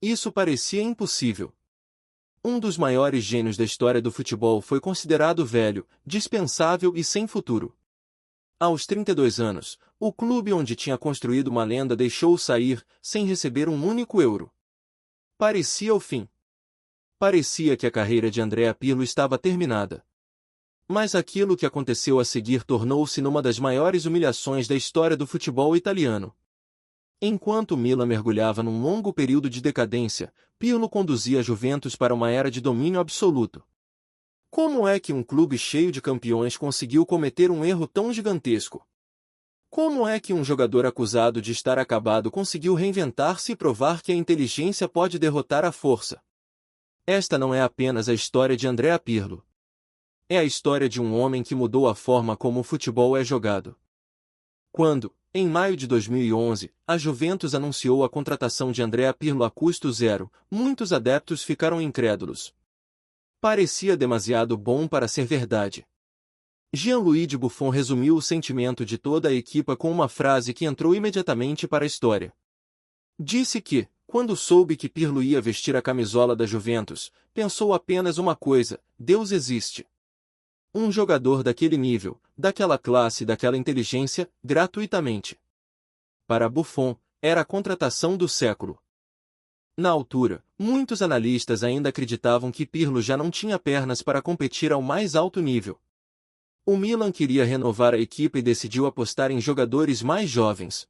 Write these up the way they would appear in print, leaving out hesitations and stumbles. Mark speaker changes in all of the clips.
Speaker 1: Isso parecia impossível. Um dos maiores gênios da história do futebol foi considerado velho, dispensável e sem futuro. Aos 32 anos, o clube onde tinha construído uma lenda deixou-o sair, sem receber um único euro. Parecia o fim. Parecia que a carreira de Andrea Pirlo estava terminada. Mas aquilo que aconteceu a seguir tornou-se numa das maiores humilhações da história do futebol italiano. Enquanto o Milan mergulhava num longo período de decadência, Pirlo conduzia a Juventus para uma era de domínio absoluto. Como é que um clube cheio de campeões conseguiu cometer um erro tão gigantesco? Como é que um jogador acusado de estar acabado conseguiu reinventar-se e provar que a inteligência pode derrotar a força? Esta não é apenas a história de Andrea Pirlo. É a história de um homem que mudou a forma como o futebol é jogado. Quando, em maio de 2011, a Juventus anunciou a contratação de Andrea Pirlo a custo zero, muitos adeptos ficaram incrédulos. Parecia demasiado bom para ser verdade. Gianluigi Buffon resumiu o sentimento de toda a equipa com uma frase que entrou imediatamente para a história. Disse que, quando soube que Pirlo ia vestir a camisola da Juventus, pensou apenas uma coisa: Deus existe. Um jogador daquele nível, daquela classe e daquela inteligência, gratuitamente. Para Buffon, era a contratação do século. Na altura, muitos analistas ainda acreditavam que Pirlo já não tinha pernas para competir ao mais alto nível. O Milan queria renovar a equipe e decidiu apostar em jogadores mais jovens.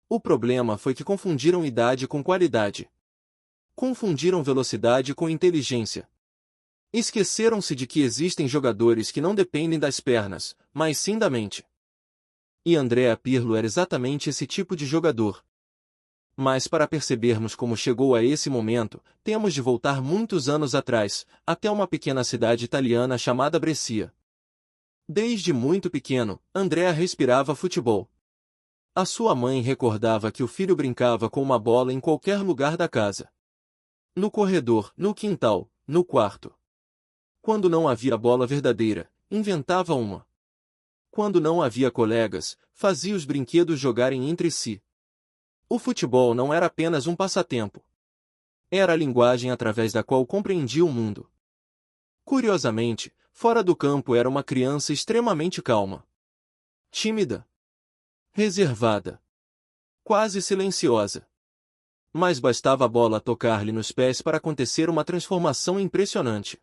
Speaker 1: O problema foi que confundiram idade com qualidade. Confundiram velocidade com inteligência. Esqueceram-se de que existem jogadores que não dependem das pernas, mas sim da mente. E Andrea Pirlo era exatamente esse tipo de jogador. Mas para percebermos como chegou a esse momento, temos de voltar muitos anos atrás, até uma pequena cidade italiana chamada Brescia. Desde muito pequeno, Andrea respirava futebol. A sua mãe recordava que o filho brincava com uma bola em qualquer lugar da casa. No corredor, no quintal, no quarto. Quando não havia bola verdadeira, inventava uma. Quando não havia colegas, fazia os brinquedos jogarem entre si. O futebol não era apenas um passatempo. Era a linguagem através da qual compreendia o mundo. Curiosamente, fora do campo era uma criança extremamente calma. Tímida. Reservada. Quase silenciosa. Mas bastava a bola tocar-lhe nos pés para acontecer uma transformação impressionante.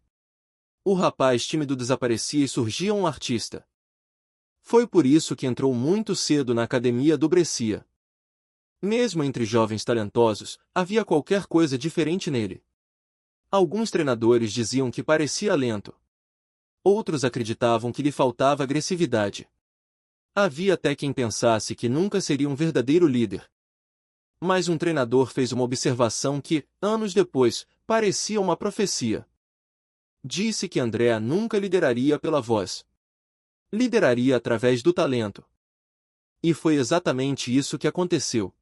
Speaker 1: O rapaz tímido desaparecia e surgia um artista. Foi por isso que entrou muito cedo na academia do Brescia. Mesmo entre jovens talentosos, havia qualquer coisa diferente nele. Alguns treinadores diziam que parecia lento. Outros acreditavam que lhe faltava agressividade. Havia até quem pensasse que nunca seria um verdadeiro líder. Mas um treinador fez uma observação que, anos depois, parecia uma profecia. Disse que Andrea nunca lideraria pela voz. Lideraria através do talento. E foi exatamente isso que aconteceu.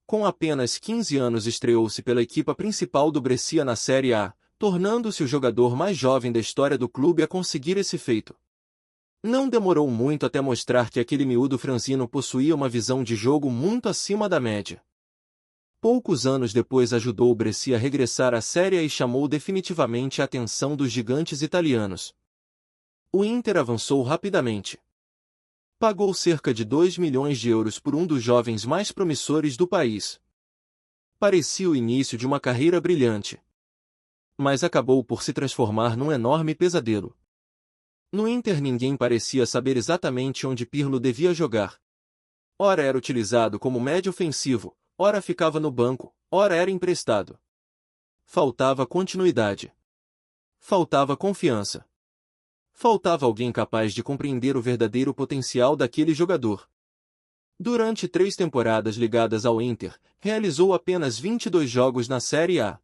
Speaker 1: Com apenas 15 anos estreou-se pela equipa principal do Brescia na Série A, tornando-se o jogador mais jovem da história do clube a conseguir esse feito. Não demorou muito até mostrar que aquele miúdo franzino possuía uma visão de jogo muito acima da média. Poucos anos depois ajudou o Brescia a regressar à Série A e chamou definitivamente a atenção dos gigantes italianos. O Inter avançou rapidamente. Pagou cerca de 2 milhões de euros por um dos jovens mais promissores do país. Parecia o início de uma carreira brilhante. Mas acabou por se transformar num enorme pesadelo. No Inter ninguém parecia saber exatamente onde Pirlo devia jogar. Ora era utilizado como médio ofensivo, ora ficava no banco, ora era emprestado. Faltava continuidade. Faltava confiança. Faltava alguém capaz de compreender o verdadeiro potencial daquele jogador. Durante 3 temporadas ligadas ao Inter, realizou apenas 22 jogos na Série A.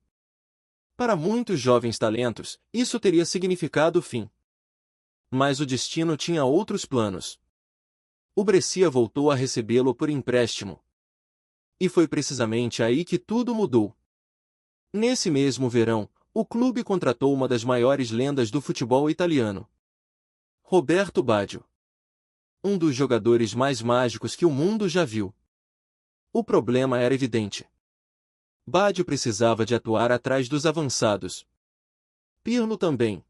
Speaker 1: Para muitos jovens talentos, isso teria significado o fim. Mas o destino tinha outros planos. O Brescia voltou a recebê-lo por empréstimo. E foi precisamente aí que tudo mudou. Nesse mesmo verão, o clube contratou uma das maiores lendas do futebol italiano. Roberto Baggio. Um dos jogadores mais mágicos que o mundo já viu. O problema era evidente. Baggio precisava de atuar atrás dos avançados. Pirlo também.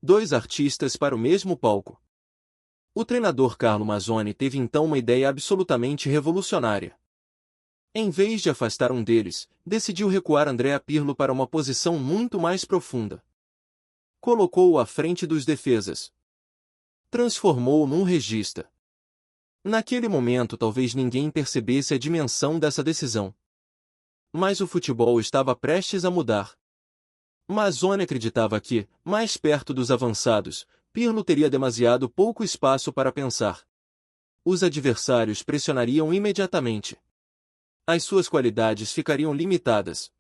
Speaker 1: Dois artistas para o mesmo palco. O treinador Carlo Mazzoni teve então uma ideia absolutamente revolucionária. Em vez de afastar um deles, decidiu recuar Andrea Pirlo para uma posição muito mais profunda. Colocou-o à frente dos defesas. Transformou-o num regista. Naquele momento talvez ninguém percebesse a dimensão dessa decisão. Mas o futebol estava prestes a mudar. Mazzoni acreditava que, mais perto dos avançados, Pirlo teria demasiado pouco espaço para pensar. Os adversários pressionariam imediatamente. As suas qualidades ficariam limitadas.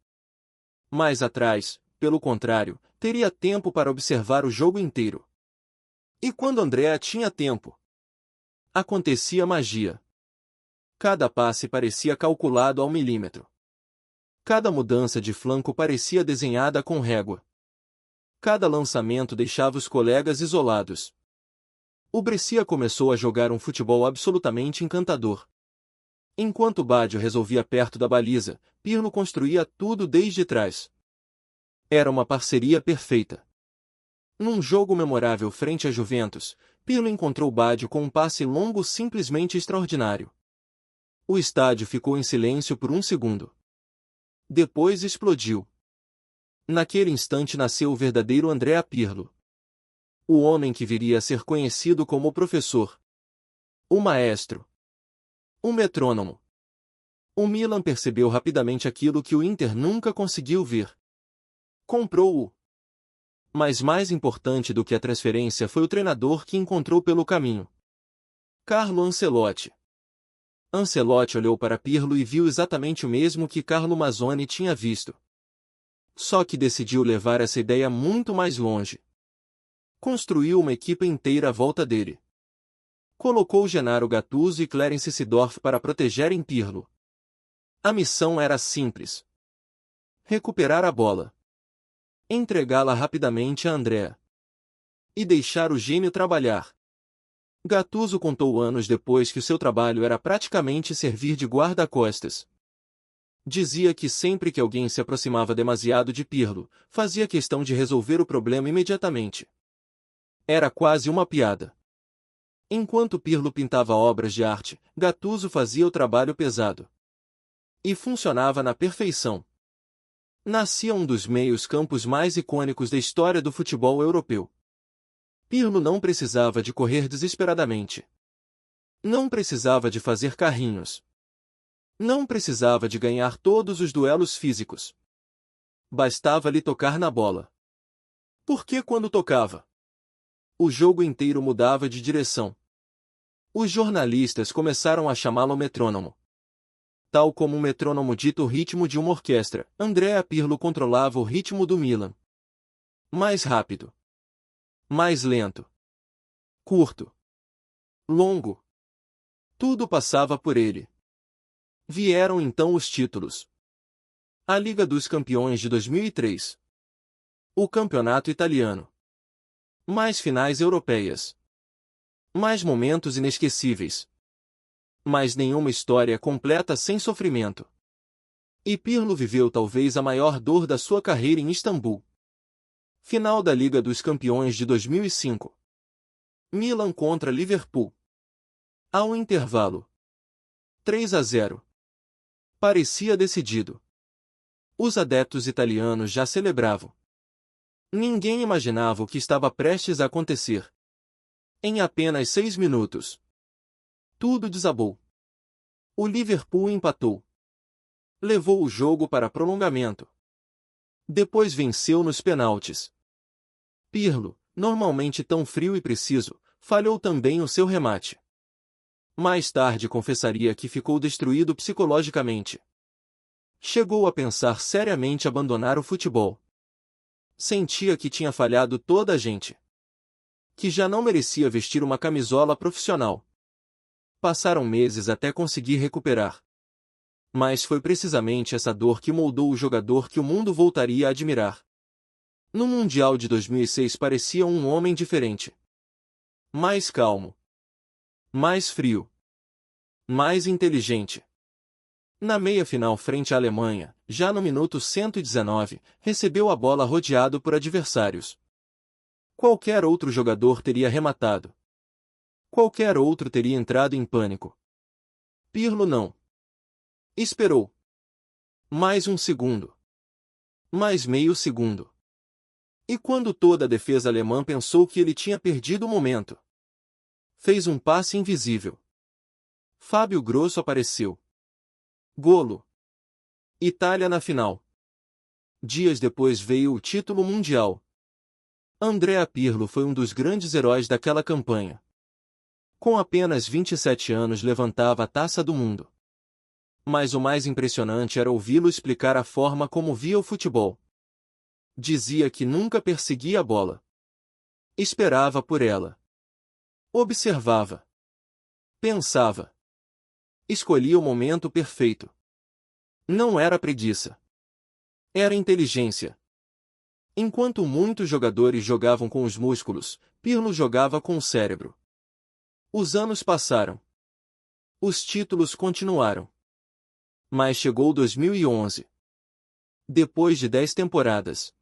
Speaker 1: Mais atrás, pelo contrário, teria tempo para observar o jogo inteiro. E quando Andrea tinha tempo, acontecia magia. Cada passe parecia calculado ao milímetro. Cada mudança de flanco parecia desenhada com régua. Cada lançamento deixava os colegas isolados. O Brescia começou a jogar um futebol absolutamente encantador. Enquanto Baggio resolvia perto da baliza, Pirlo construía tudo desde trás. Era uma parceria perfeita. Num jogo memorável frente à Juventus, Pirlo encontrou Baggio com um passe longo simplesmente extraordinário. O estádio ficou em silêncio por um segundo. Depois explodiu. Naquele instante nasceu o verdadeiro Andrea Pirlo. O homem que viria a ser conhecido como o professor. O maestro. O metrônomo. O Milan percebeu rapidamente aquilo que o Inter nunca conseguiu ver. Comprou-o. Mas mais importante do que a transferência foi o treinador que encontrou pelo caminho. Carlo Ancelotti. Ancelotti olhou para Pirlo e viu exatamente o mesmo que Carlo Mazzoni tinha visto. Só que decidiu levar essa ideia muito mais longe. Construiu uma equipe inteira à volta dele. Colocou Gennaro Gattuso e Clarence Seedorf para protegerem Pirlo. A missão era simples. Recuperar a bola. Entregá-la rapidamente a Andrea. E deixar o gênio trabalhar. Gattuso contou anos depois que o seu trabalho era praticamente servir de guarda-costas. Dizia que sempre que alguém se aproximava demasiado de Pirlo, fazia questão de resolver o problema imediatamente. Era quase uma piada. Enquanto Pirlo pintava obras de arte, Gattuso fazia o trabalho pesado. E funcionava na perfeição. Nascia um dos meios-campos mais icônicos da história do futebol europeu. Pirlo não precisava de correr desesperadamente. Não precisava de fazer carrinhos. Não precisava de ganhar todos os duelos físicos. Bastava-lhe tocar na bola. Porque quando tocava, o jogo inteiro mudava de direção. Os jornalistas começaram a chamá-lo metrônomo. Tal como um metrônomo dita o ritmo de uma orquestra, Andrea Pirlo controlava o ritmo do Milan. Mais rápido. Mais lento. Curto. Longo. Tudo passava por ele. Vieram então os títulos. A Liga dos Campeões de 2003. O Campeonato Italiano. Mais finais europeias. Mais momentos inesquecíveis. Mas nenhuma história completa sem sofrimento. E Pirlo viveu talvez a maior dor da sua carreira em Istambul. Final da Liga dos Campeões de 2005. Milan contra Liverpool. Ao intervalo. 3-0. Parecia decidido. Os adeptos italianos já celebravam. Ninguém imaginava o que estava prestes a acontecer. Em apenas 6 minutos. Tudo desabou. O Liverpool empatou. Levou o jogo para prolongamento. Depois venceu nos penaltis. Pirlo, normalmente tão frio e preciso, falhou também o seu remate. Mais tarde confessaria que ficou destruído psicologicamente. Chegou a pensar seriamente abandonar o futebol. Sentia que tinha falhado toda a gente. Que já não merecia vestir uma camisola profissional. Passaram meses até conseguir recuperar. Mas foi precisamente essa dor que moldou o jogador que o mundo voltaria a admirar. No Mundial de 2006 parecia um homem diferente. Mais calmo. Mais frio. Mais inteligente. Na meia-final frente à Alemanha, já no minuto 119, recebeu a bola rodeado por adversários. Qualquer outro jogador teria rematado. Qualquer outro teria entrado em pânico. Pirlo não. Esperou. Mais um segundo. Mais meio segundo. E quando toda a defesa alemã pensou que ele tinha perdido o momento, fez um passe invisível. Fábio Grosso apareceu. Golo. Itália na final. Dias depois veio o título mundial. Andrea Pirlo foi um dos grandes heróis daquela campanha. Com apenas 27 anos levantava a taça do mundo. Mas o mais impressionante era ouvi-lo explicar a forma como via o futebol. Dizia que nunca perseguia a bola. Esperava por ela. Observava. Pensava. Escolhia o momento perfeito. Não era preguiça. Era inteligência. Enquanto muitos jogadores jogavam com os músculos, Pirlo jogava com o cérebro. Os anos passaram. Os títulos continuaram. Mas chegou 2011. Depois de 10 temporadas.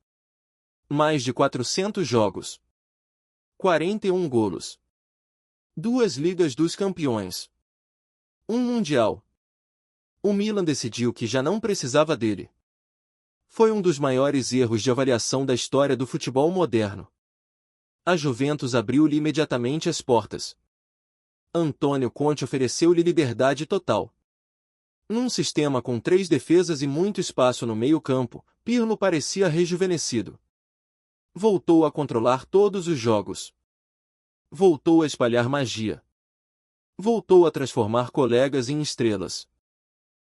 Speaker 1: Mais de 400 jogos. 41 golos. 2 Ligas dos Campeões. Um Mundial. O Milan decidiu que já não precisava dele. Foi um dos maiores erros de avaliação da história do futebol moderno. A Juventus abriu-lhe imediatamente as portas. Antônio Conte ofereceu-lhe liberdade total. Num sistema com 3 defesas e muito espaço no meio-campo, Pirlo parecia rejuvenescido. Voltou a controlar todos os jogos. Voltou a espalhar magia. Voltou a transformar colegas em estrelas.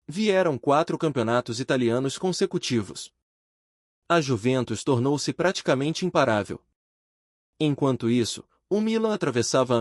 Speaker 1: Vieram 4 campeonatos italianos consecutivos. A Juventus tornou-se praticamente imparável. Enquanto isso, o Milan atravessava